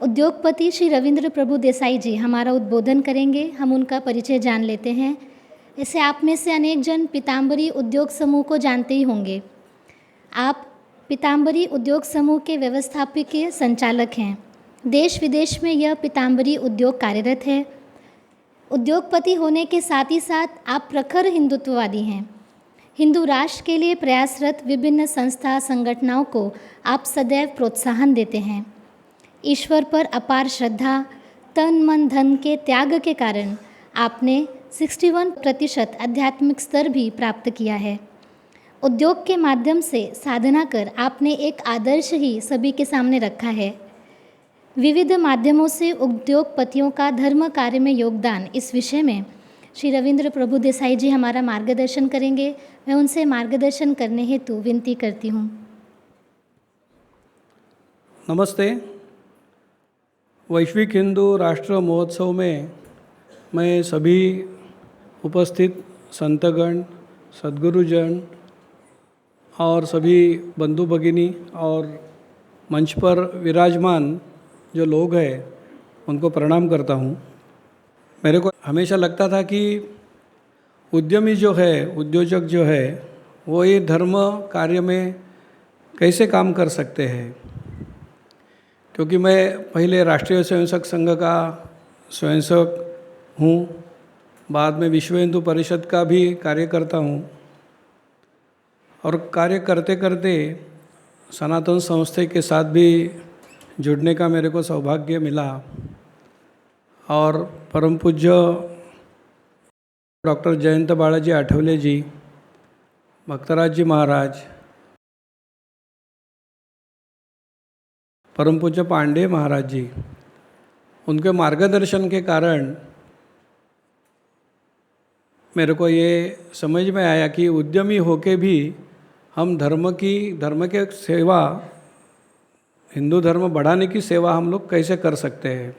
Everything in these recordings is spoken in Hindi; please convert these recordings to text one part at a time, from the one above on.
उद्योगपति श्री रविंद्र प्रभु देसाई जी हमारा उद्बोधन करेंगे। हम उनका परिचय जान लेते हैं। ऐसे आप में से अनेक जन पीताम्बरी उद्योग समूह को जानते ही होंगे। आप पीताम्बरी उद्योग समूह के व्यवस्थापकीय संचालक हैं। देश विदेश में यह पीताम्बरी उद्योग कार्यरत है। उद्योगपति होने के साथ ही साथ आप प्रखर हिंदुत्ववादी हैं। हिंदू राष्ट्र के लिए प्रयासरत विभिन्न संस्था संगठनों को आप सदैव प्रोत्साहन देते हैं। ईश्वर पर अपार श्रद्धा, तन मन धन के त्याग के कारण आपने 61% आध्यात्मिक स्तर भी प्राप्त किया है। उद्योग के माध्यम से साधना कर आपने एक आदर्श ही सभी के सामने रखा है। विविध माध्यमों से उद्योगपतियों का धर्म कार्य में योगदान, इस विषय में श्री रविंद्र प्रभु देसाई जी हमारा मार्गदर्शन करेंगे। मैं उनसे मार्गदर्शन करने हेतु विनती करती हूँ। नमस्ते। वैश्विक हिंदू राष्ट्र महोत्सव में मैं सभी उपस्थित संतगण, सद्गुरुजन और सभी बंधु भगिनी और मंच पर विराजमान जो लोग हैं उनको प्रणाम करता हूँ। मेरे को हमेशा लगता था कि उद्यमी जो है, उद्योजक जो है, वो ये धर्म कार्य में कैसे काम कर सकते हैं, क्योंकि मैं पहले राष्ट्रीय स्वयंसेवक संघ का स्वयंसेवक हूँ, बाद में विश्व हिंदू परिषद का भी कार्य करता हूँ और कार्य करते करते सनातन संस्था के साथ भी जुड़ने का मेरे को सौभाग्य मिला और परम पूज्य डॉक्टर जयंत बालाजी आठवले जी, भक्तराज जी महाराज, परम पूज्य पांडे महाराज जी, उनके मार्गदर्शन के कारण मेरे को ये समझ में आया कि उद्यमी होके भी हम धर्म के सेवा, हिंदू धर्म बढ़ाने की सेवा हम लोग कैसे कर सकते हैं।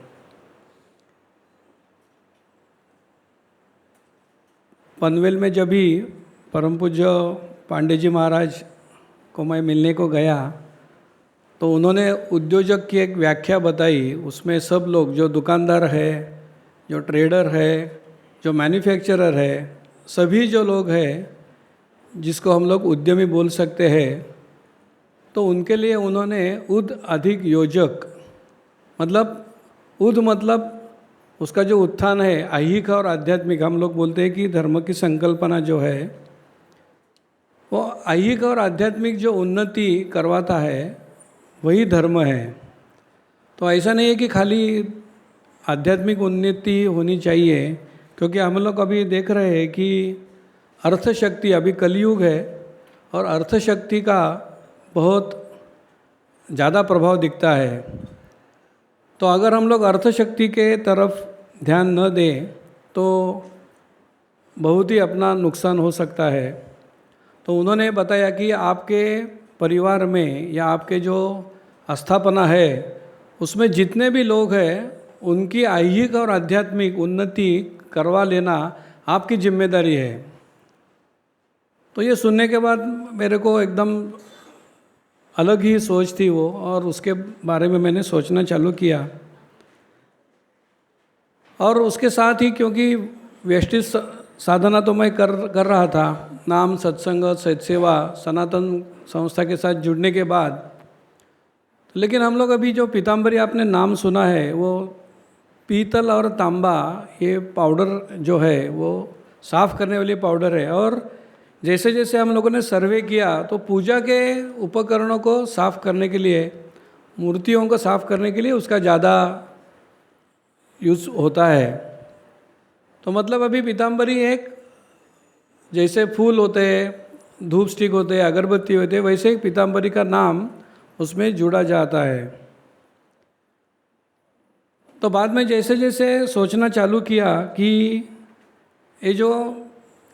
पनवेल में जब भी परम पूज्य पांडे जी महाराज को मैं मिलने को गया तो उन्होंने उद्योजक की एक व्याख्या बताई। उसमें सब लोग, जो दुकानदार है, जो ट्रेडर है, जो मैन्युफैक्चरर है, सभी जो लोग हैं जिसको हम लोग उद्यमी बोल सकते हैं, तो उनके लिए उन्होंने उद अधिक योजक, मतलब उसका जो उत्थान है, ऐहिक और आध्यात्मिक, हम लोग बोलते हैं कि धर्म की संकल्पना जो है वो ऐहिक और आध्यात्मिक जो उन्नति करवाता है वही धर्म है। तो ऐसा नहीं है कि खाली आध्यात्मिक उन्नति होनी चाहिए, क्योंकि हम लोग अभी देख रहे हैं कि अर्थशक्ति, अभी कलयुग है और अर्थशक्ति का बहुत ज़्यादा प्रभाव दिखता है। तो अगर हम लोग अर्थशक्ति के तरफ ध्यान न दें तो बहुत ही अपना नुकसान हो सकता है। तो उन्होंने बताया कि आपके परिवार में या आपके जो स्थापना है उसमें जितने भी लोग हैं उनकी ऐहिक और आध्यात्मिक उन्नति करवा लेना आपकी जिम्मेदारी है। तो ये सुनने के बाद मेरे को एकदम अलग ही सोच थी वो, और उसके बारे में मैंने सोचना चालू किया। और उसके साथ ही, क्योंकि व्यष्टि साधना तो मैं कर रहा था, नाम, सत्संग, सत्सेवा, सनातन संस्था के साथ जुड़ने के बाद, लेकिन हम लोग अभी जो पीताम्बरी आपने नाम सुना है, वो पीतल और तांबा, ये पाउडर जो है वो साफ़ करने वाली पाउडर है। और जैसे जैसे हम लोगों ने सर्वे किया तो पूजा के उपकरणों को साफ़ करने के लिए, मूर्तियों को साफ़ करने के लिए उसका ज़्यादा यूज़ होता है। तो मतलब अभी पीताम्बरी एक, जैसे फूल होते हैं, धूप स्टिक होते हैं, अगरबत्ती होते हैं, वैसे ही पीताम्बरी का नाम उसमें जुड़ा जाता है। तो बाद में जैसे जैसे सोचना चालू किया कि ये जो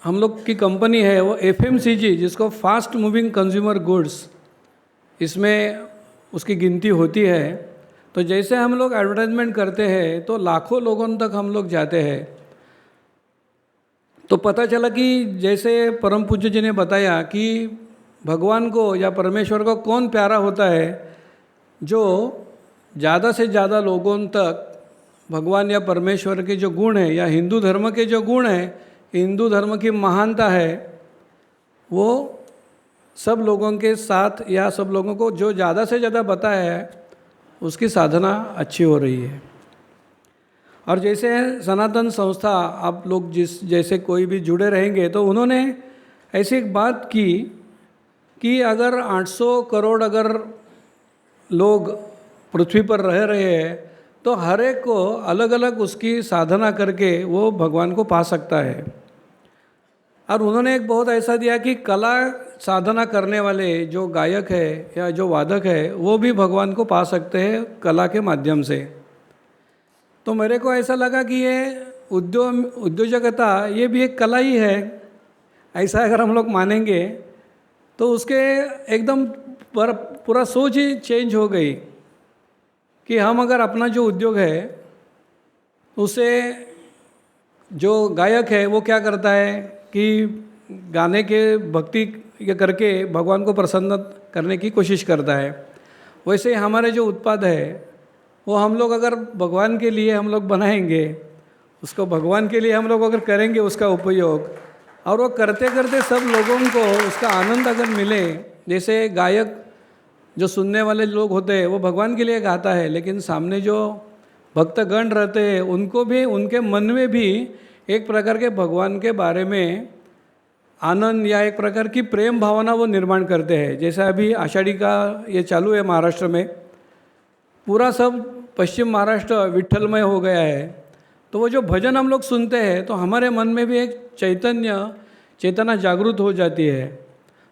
हम लोग की कंपनी है वो FMCG, जिसको फास्ट मूविंग कंज्यूमर गुड्स, इसमें उसकी गिनती होती है। तो जैसे हम लोग एडवर्टाइजमेंट करते हैं तो लाखों लोगों तक हम लोग जाते हैं। तो पता चला कि जैसे परम पूज्य जी ने बताया कि भगवान को या परमेश्वर को कौन प्यारा होता है, जो ज़्यादा से ज़्यादा लोगों तक भगवान या परमेश्वर के जो गुण हैं या हिंदू धर्म के जो गुण हैं, हिंदू धर्म की महानता है, वो सब लोगों के साथ या सब लोगों को जो ज़्यादा से ज़्यादा बताया है उसकी साधना अच्छी हो रही है। और जैसे सनातन संस्था आप लोग जैसे कोई भी जुड़े रहेंगे तो उन्होंने ऐसी एक बात की कि अगर 800 करोड़ अगर लोग पृथ्वी पर रह रहे हैं तो हर एक को अलग अलग उसकी साधना करके वो भगवान को पा सकता है। और उन्होंने एक बहुत ऐसा दिया कि कला साधना करने वाले जो गायक है या जो वादक है वो भी भगवान को पा सकते हैं कला के माध्यम से। तो मेरे को ऐसा लगा कि ये उद्योजकता ये भी एक कला ही है, ऐसा अगर हम लोग मानेंगे तो उसके एकदम पूरा सोच ही चेंज हो गई कि हम अगर अपना जो उद्योग है उसे जो गायक है वो क्या करता है कि गाने के भक्ति करके भगवान को प्रसन्न करने की कोशिश करता है, वैसे हमारे जो उत्पाद है वो हम लोग अगर भगवान के लिए हम लोग बनाएंगे, उसको भगवान के लिए हम लोग अगर करेंगे उसका उपयोग, और वो करते करते सब लोगों को उसका आनंद अगर मिले, जैसे गायक जो सुनने वाले लोग होते हैं वो भगवान के लिए गाता है, लेकिन सामने जो भक्तगण रहते हैं उनको भी उनके मन में भी एक प्रकार के भगवान के बारे में आनंद या एक प्रकार की प्रेम भावना वो निर्माण करते हैं। जैसे अभी आषाढ़ी का ये चालू है महाराष्ट्र में, पूरा सब पश्चिम महाराष्ट्र विट्ठलमय हो गया है। तो वो जो भजन हम लोग सुनते हैं तो हमारे मन में भी एक चेतना जागृत हो जाती है।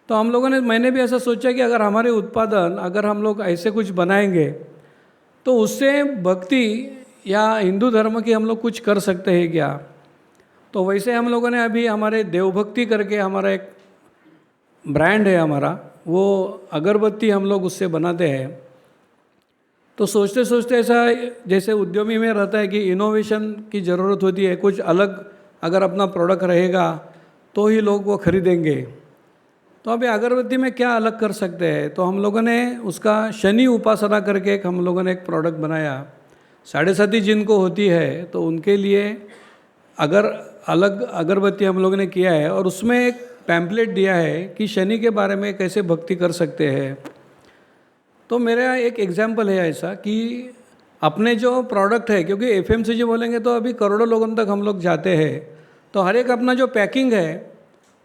तो हम लोगों ने मैंने भी ऐसा सोचा कि अगर हमारे उत्पादन अगर हम लोग ऐसे कुछ बनाएंगे तो उससे भक्ति या हिंदू धर्म की हम लोग कुछ कर सकते हैं क्या। तो वैसे हम लोगों ने अभी हमारे देवभक्ति करके हमारा एक ब्रांड है हमारा, वो अगरबत्ती हम लोग उससे बनाते हैं। तो सोचते सोचते ऐसा जैसे उद्यमी में रहता है कि इनोवेशन की ज़रूरत होती है, कुछ अलग अगर अपना प्रोडक्ट रहेगा तो ही लोग वो खरीदेंगे। तो अभी अगरबत्ती में क्या अलग कर सकते हैं, तो हम लोगों ने उसका शनि उपासना करके एक हम लोगों ने एक प्रोडक्ट बनाया। 7.5 जिनको होती है तो उनके लिए अगर अलग अगरबत्ती हम लोगों ने किया है और उसमें एक पैम्पलेट दिया है कि शनि के बारे में कैसे भक्ति कर सकते हैं। तो मेरा एक एग्जाम्पल है ऐसा कि अपने जो प्रोडक्ट है, क्योंकि एफएमसीजी बोलेंगे तो अभी करोड़ों लोगों तक हम लोग जाते हैं, तो हर एक अपना जो पैकिंग है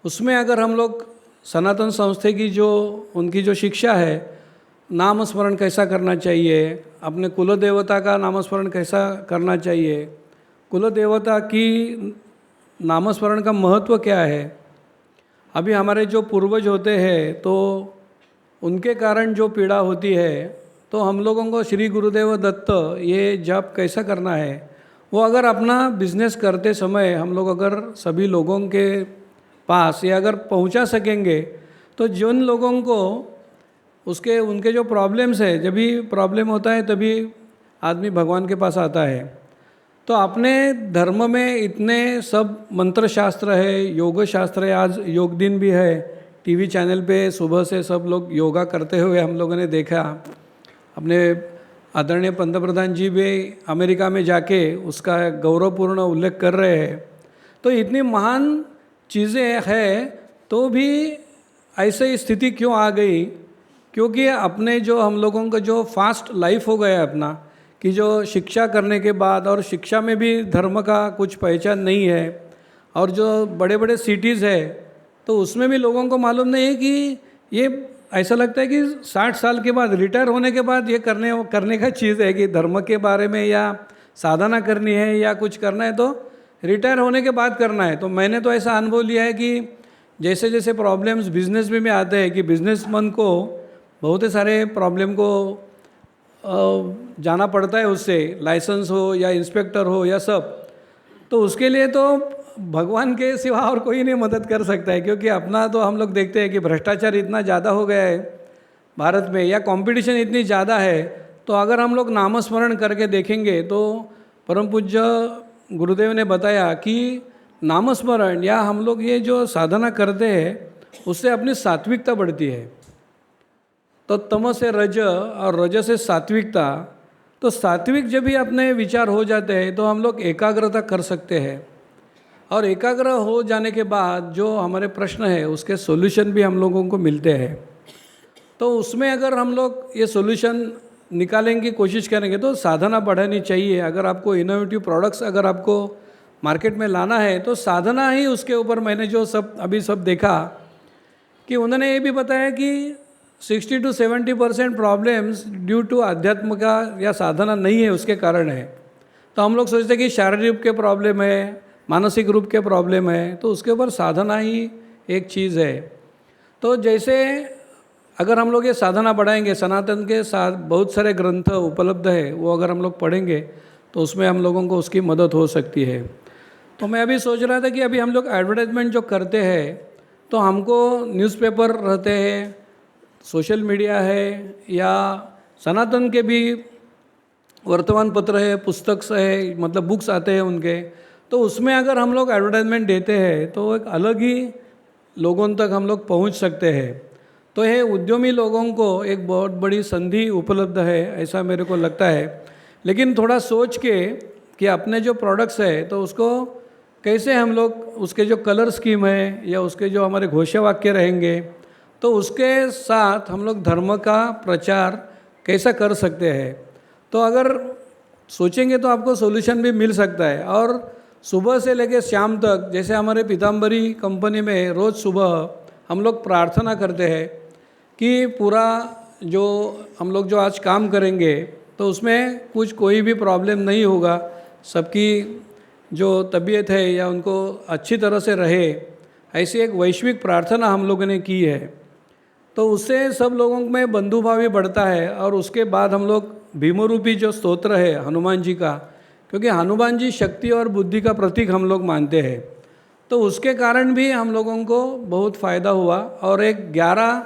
उसमें अगर हम लोग सनातन संस्था की जो उनकी जो शिक्षा है, नाम स्मरण कैसा करना चाहिए, अपने कुल देवता का नामस्मरण कैसा करना चाहिए, कुल देवता की नामस्मरण का महत्व क्या है। अभी हमारे जो पूर्वज होते हैं तो उनके कारण जो पीड़ा होती है, तो हम लोगों को श्री गुरुदेव दत्त ये जप कैसा करना है, वो अगर अपना बिजनेस करते समय हम लोग अगर सभी लोगों के पास ये अगर पहुंचा सकेंगे तो जिन लोगों को उनके जो प्रॉब्लम्स है, जब भी प्रॉब्लम होता है तभी आदमी भगवान के पास आता है। तो अपने धर्म में इतने सब मंत्र शास्त्र है, योग शास्त्र है, आज योग दिन भी है, टीवी चैनल पे सुबह से सब लोग योगा करते हुए हम लोगों ने देखा। अपने आदरणीय पंतप्रधान जी भी अमेरिका में जाके उसका गौरवपूर्ण उल्लेख कर रहे हैं। तो इतनी महान चीज़ें हैं तो भी ऐसे स्थिति क्यों आ गई, क्योंकि अपने जो हम लोगों का जो फास्ट लाइफ हो गया अपना, कि जो शिक्षा करने के बाद और शिक्षा में भी धर्म का कुछ पहचान नहीं है, और जो बड़े बड़े सिटीज़ है तो उसमें भी लोगों को मालूम नहीं है कि ये ऐसा लगता है कि 60 साल के बाद रिटायर होने के बाद ये करने का चीज़ है कि धर्म के बारे में या साधना करनी है या कुछ करना है तो रिटायर होने के बाद करना है। तो मैंने तो ऐसा अनुभव लिया है कि जैसे जैसे प्रॉब्लम्स बिजनेस में आते हैं कि बिजनेसमैन को बहुत सारे प्रॉब्लम को जाना पड़ता है, उससे लाइसेंस हो या इंस्पेक्टर हो या सब, तो उसके लिए तो भगवान के सिवा और कोई नहीं मदद कर सकता है। क्योंकि अपना तो हम लोग देखते हैं कि भ्रष्टाचार इतना ज़्यादा हो गया है भारत में, या कंपटीशन इतनी ज़्यादा है। तो अगर हम लोग नामस्मरण करके देखेंगे तो परम पूज्य गुरुदेव ने बताया कि नामस्मरण या हम लोग ये जो साधना करते हैं उससे अपनी सात्विकता बढ़ती है। तो तम से रज और रज से सात्विकता, तो सात्विक जब भी अपने विचार हो जाते हैं तो हम लोग एकाग्रता कर सकते हैं, और एकाग्र हो जाने के बाद जो हमारे प्रश्न है उसके सॉल्यूशन भी हम लोगों को मिलते हैं। तो उसमें अगर हम लोग ये सॉल्यूशन निकालने की कोशिश करेंगे तो साधना बढ़ानी चाहिए। अगर आपको इनोवेटिव प्रोडक्ट्स अगर आपको मार्केट में लाना है तो साधना ही उसके ऊपर, मैंने जो अभी सब देखा कि उन्होंने ये भी बताया कि 60 to 70% प्रॉब्लम्स ड्यू टू अध्यात्म का या साधना नहीं है, उसके कारण है। तो हम लोग सोचते हैं कि शारीरिक रूप के प्रॉब्लम है, मानसिक रूप के प्रॉब्लम है, तो उसके ऊपर साधना ही एक चीज़ है। तो जैसे अगर हम लोग ये साधना बढ़ाएंगे, सनातन के साथ बहुत सारे ग्रंथ उपलब्ध है, वो अगर हम लोग पढ़ेंगे तो उसमें हम लोगों को उसकी मदद हो सकती है। तो मैं अभी सोच रहा था कि अभी हम लोग एडवर्टाइजमेंट जो करते हैं तो हमको न्यूज़पेपर रहते हैं, सोशल मीडिया है, या सनातन के भी वर्तमान पत्र है, पुस्तक है, मतलब बुक्स आते हैं उनके, तो उसमें अगर हम लोग एडवर्टाइजमेंट देते हैं तो एक अलग ही लोगों तक हम लोग पहुंच सकते हैं। तो ये उद्यमी लोगों को एक बहुत बड़ी संधि उपलब्ध है, ऐसा मेरे को लगता है। लेकिन थोड़ा सोच के कि अपने जो प्रोडक्ट्स है तो उसको कैसे हम लोग, उसके जो कलर स्कीम है या उसके जो हमारे घोषवाक्य रहेंगे, तो उसके साथ हम लोग धर्म का प्रचार कैसा कर सकते हैं। तो अगर सोचेंगे तो आपको सॉल्यूशन भी मिल सकता है। और सुबह से लेकर शाम तक, जैसे हमारे पीताम्बरी कंपनी में रोज़ सुबह हम लोग प्रार्थना करते हैं कि पूरा जो हम लोग जो आज काम करेंगे तो उसमें कोई भी प्रॉब्लम नहीं होगा, सबकी जो तबीयत है या उनको अच्छी तरह से रहे, ऐसी एक वैश्विक प्रार्थना हम लोगों ने की है। तो उससे सब लोगों में बंधुभाव भी बढ़ता है। और उसके बाद हम लोग भीमरूपी जो स्तोत्र है हनुमान जी का, क्योंकि हनुमान जी शक्ति और बुद्धि का प्रतीक हम लोग मानते हैं, तो उसके कारण भी हम लोगों को बहुत फ़ायदा हुआ। और एक 11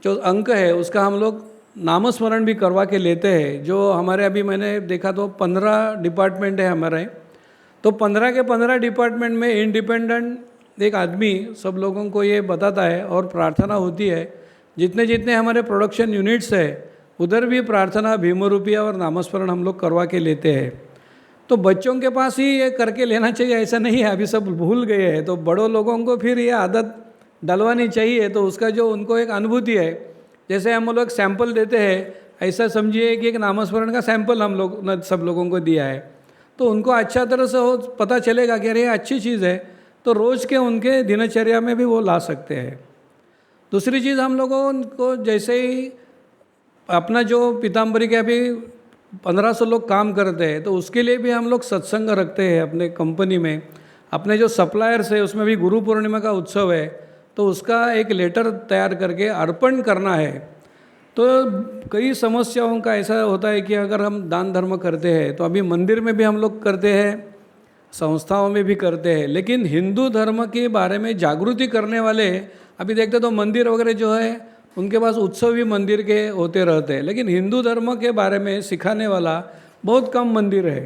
जो अंक है उसका हम लोग नामस्मरण भी करवा के लेते हैं। जो हमारे अभी मैंने देखा तो 15 डिपार्टमेंट है हमारे, तो 15 के 15 डिपार्टमेंट में इंडिपेंडेंट एक आदमी सब लोगों को ये बताता है और प्रार्थना होती है। जितने जितने हमारे प्रोडक्शन यूनिट्स है उधर भी प्रार्थना, भीमरूपिया और नामस्मरण हम लोग करवा के लेते हैं। तो बच्चों के पास ही ये करके लेना चाहिए, ऐसा नहीं है, अभी सब भूल गए हैं। तो बड़ों लोगों को फिर ये आदत डलवानी चाहिए। तो उसका जो उनको एक अनुभूति है, जैसे हम लोग सैंपल देते हैं, ऐसा समझिए कि एक नामस्मरण का सैंपल हम लोग सब लोगों को दिया है, तो उनको अच्छा तरह से हो पता चलेगा कि अरे अच्छी चीज़ है, तो रोज़ के उनके दिनचर्या में भी वो ला सकते हैं। दूसरी चीज़, हम लोगों को जैसे ही अपना जो पीताम्बरी के अभी 1500 लोग काम करते हैं, तो उसके लिए भी हम लोग सत्संग रखते हैं अपने कंपनी में। अपने जो सप्लायर्स है उसमें भी गुरु पूर्णिमा का उत्सव है, तो उसका एक लेटर तैयार करके अर्पण करना है। तो कई समस्याओं का ऐसा होता है कि अगर हम दान धर्म करते हैं तो अभी मंदिर में भी हम लोग करते हैं, संस्थाओं में भी करते हैं, लेकिन हिंदू धर्म के बारे में जागृति करने वाले अभी देखते तो मंदिर वगैरह जो है उनके पास उत्सव भी मंदिर के होते रहते हैं, लेकिन हिंदू धर्म के बारे में सिखाने वाला बहुत कम मंदिर है।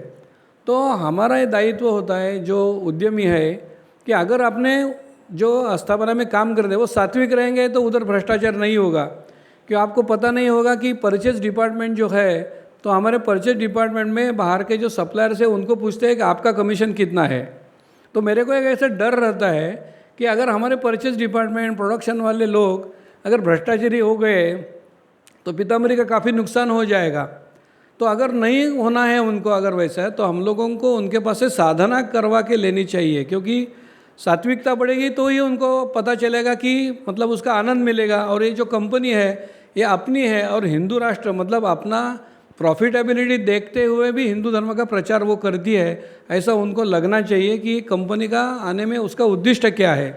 तो हमारा ये दायित्व होता है जो उद्यमी है कि अगर अपने जो स्थापना में काम करते हैं वो सात्विक रहेंगे तो उधर भ्रष्टाचार नहीं होगा। क्यों आपको पता नहीं होगा कि परचेज डिपार्टमेंट जो है, तो हमारे परचेज डिपार्टमेंट में बाहर के जो सप्लायर्स है उनको पूछते हैं कि आपका कमीशन कितना है। तो मेरे को एक ऐसा डर रहता है कि अगर हमारे परचेज डिपार्टमेंट, प्रोडक्शन वाले लोग अगर भ्रष्टाचारी हो गए तो पीताम्बरी का काफ़ी नुकसान हो जाएगा। तो अगर नहीं होना है उनको अगर वैसा है, तो हम लोगों को उनके पास से साधना करवा के लेनी चाहिए, क्योंकि सात्विकता बढ़ेगी तो ही उनको पता चलेगा कि मतलब उसका आनंद मिलेगा। और ये जो कंपनी है ये अपनी है, और हिंदू राष्ट्र मतलब अपना प्रॉफिटेबिलिटी देखते हुए भी हिंदू धर्म का प्रचार वो करती है, ऐसा उनको लगना चाहिए कि कंपनी का आने में उसका उद्दिष्ट क्या है।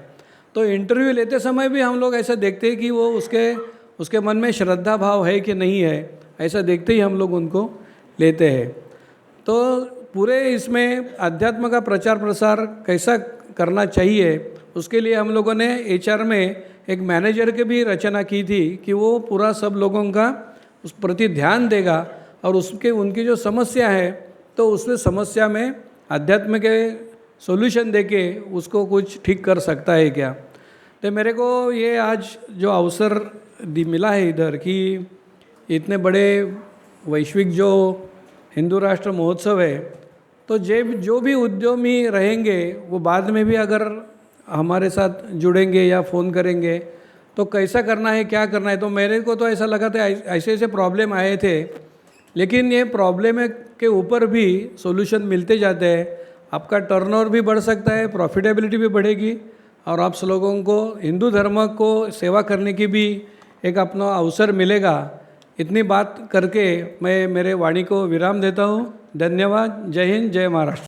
तो इंटरव्यू लेते समय भी हम लोग ऐसा देखते हैं कि वो उसके मन में श्रद्धा भाव है कि नहीं है, ऐसा देखते ही हम लोग उनको लेते हैं। तो पूरे इसमें अध्यात्म का प्रचार प्रसार कैसा करना चाहिए, उसके लिए हम लोगों ने HR में एक मैनेजर की भी रचना की थी कि वो पूरा सब लोगों का उस प्रति ध्यान देगा और उनकी जो समस्या है तो उसमें समस्या में अध्यात्म के सॉल्यूशन देके उसको कुछ ठीक कर सकता है क्या। तो मेरे को ये आज जो अवसर मिला है इधर कि इतने बड़े वैश्विक जो हिंदू राष्ट्र महोत्सव है, तो जो भी उद्यमी रहेंगे वो बाद में भी अगर हमारे साथ जुड़ेंगे या फ़ोन करेंगे तो कैसा करना है, क्या करना है। तो मेरे को तो ऐसा लगा था ऐसे ऐसे प्रॉब्लम आए थे, लेकिन ये प्रॉब्लम के ऊपर भी सॉल्यूशन मिलते जाते हैं। आपका टर्नओवर भी बढ़ सकता है, प्रॉफिटेबिलिटी भी बढ़ेगी और आप लोगों को हिंदू धर्म को सेवा करने की भी एक अपना अवसर मिलेगा। इतनी बात करके मैं मेरे वाणी को विराम देता हूँ। धन्यवाद। जय हिंद, जय महाराष्ट्र।